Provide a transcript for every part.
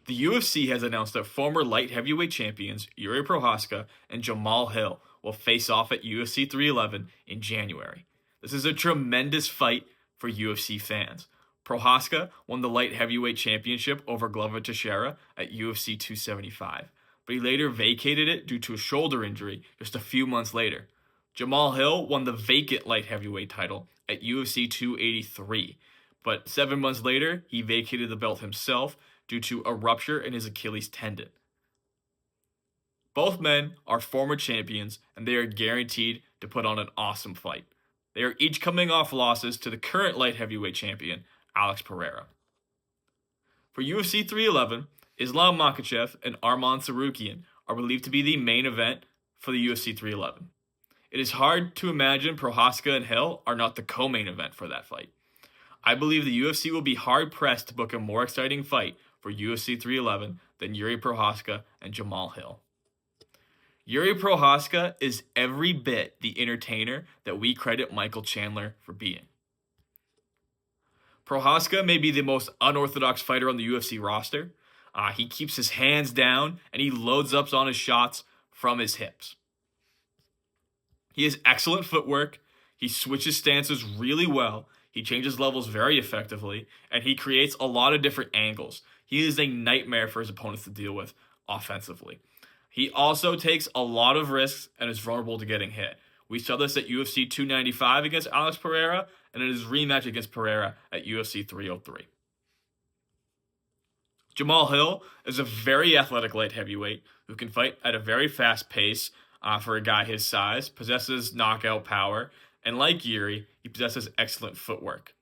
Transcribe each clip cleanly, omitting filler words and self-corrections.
The UFC has announced that former light heavyweight champions Jiří Procházka and Jamahal Hill will face off at UFC 311 in January. This is a tremendous fight for UFC fans. Procházka won the light heavyweight championship over Glover Teixeira at UFC 275, but he later vacated it due to a shoulder injury just a few months later. Jamahal Hill won the vacant light heavyweight title at UFC 283, but 7 months later, he vacated the belt himself due to a rupture in his Achilles tendon. Both men are former champions, and they are guaranteed to put on an awesome fight. They are each coming off losses to the current light heavyweight champion, Alex Pereira. For UFC 311, Islam Makhachev and Arman Tsarukyan are believed to be the main event for the UFC 311. It is hard to imagine Procházka and Hill are not the co-main event for that fight. I believe the UFC will be hard-pressed to book a more exciting fight for UFC 311 than Jiří Procházka and Jamahal Hill. Jiří Procházka is every bit the entertainer that we credit Michael Chandler for being. Procházka may be the most unorthodox fighter on the UFC roster. He keeps his hands down and he loads up on his shots from his hips. He has excellent footwork. He switches stances really well. He changes levels very effectively, and he creates a lot of different angles. He is a nightmare for his opponents to deal with offensively. He also takes a lot of risks and is vulnerable to getting hit. We saw this at UFC 295 against Alex Pereira, and in his rematch against Pereira at UFC 303. Jamahal Hill is a very athletic light heavyweight who can fight at a very fast pace for a guy his size, possesses knockout power, and like Jiří, he possesses excellent footwork.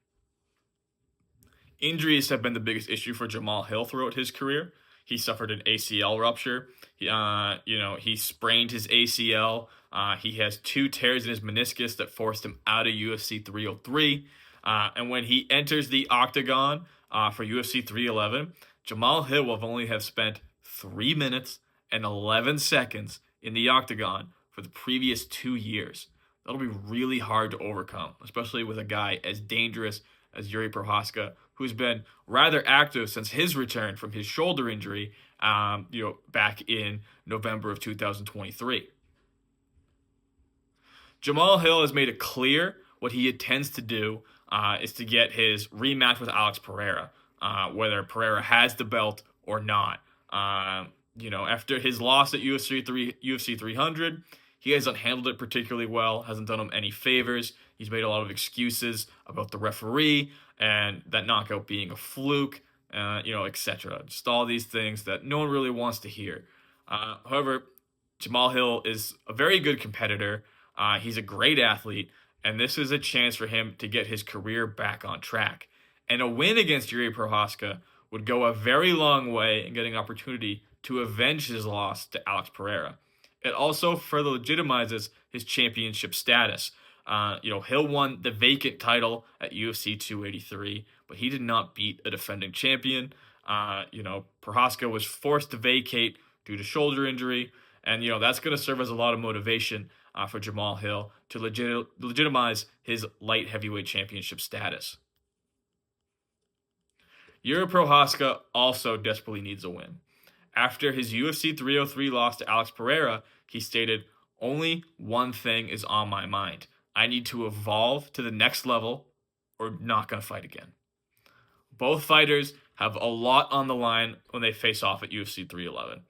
Injuries have been the biggest issue for Jamahal Hill throughout his career. He suffered an ACL rupture. He sprained his ACL. He has 2 tears in his meniscus that forced him out of UFC 303. And when he enters the octagon for UFC 311, Jamahal Hill will only have spent 3 minutes and 11 seconds in the octagon for the previous 2 years. That'll be really hard to overcome, especially with a guy as dangerous as Jiří Procházka, who's been rather active since his return from his shoulder injury, back in November of 2023. Jamahal Hill has made it clear what he intends to do is to get his rematch with Alex Pereira, whether Pereira has the belt or not. After his loss at UFC 300, he hasn't handled it particularly well, hasn't done him any favors. He's made a lot of excuses about the referee and that knockout being a fluke, etc. Just all these things that no one really wants to hear. However, Jamahal Hill is a very good competitor. He's a great athlete, and this is a chance for him to get his career back on track. And a win against Jiří Procházka would go a very long way in getting opportunity to avenge his loss to Alex Pereira. It also further legitimizes his championship status. Hill won the vacant title at UFC 283, but he did not beat a defending champion. Procházka was forced to vacate due to shoulder injury, and that's going to serve as a lot of motivation for Jamahal Hill to legitimize his light heavyweight championship status. Jiří Procházka also desperately needs a win. After his UFC 303 loss to Alex Pereira, he stated, "Only one thing is on my mind. I need to evolve to the next level or not going to fight again." Both fighters have a lot on the line when they face off at UFC 311.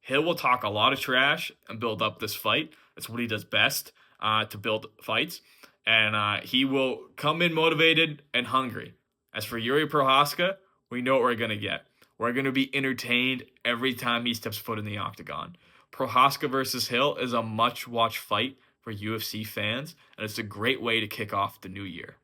Hill will talk a lot of trash and build up this fight. That's what he does best, to build fights. And he will come in motivated and hungry. As for Jiří Procházka, we know what we're going to get. We're going to be entertained every time he steps foot in the octagon. Procházka versus Hill is a much-watched fight for UFC fans, and it's a great way to kick off the new year.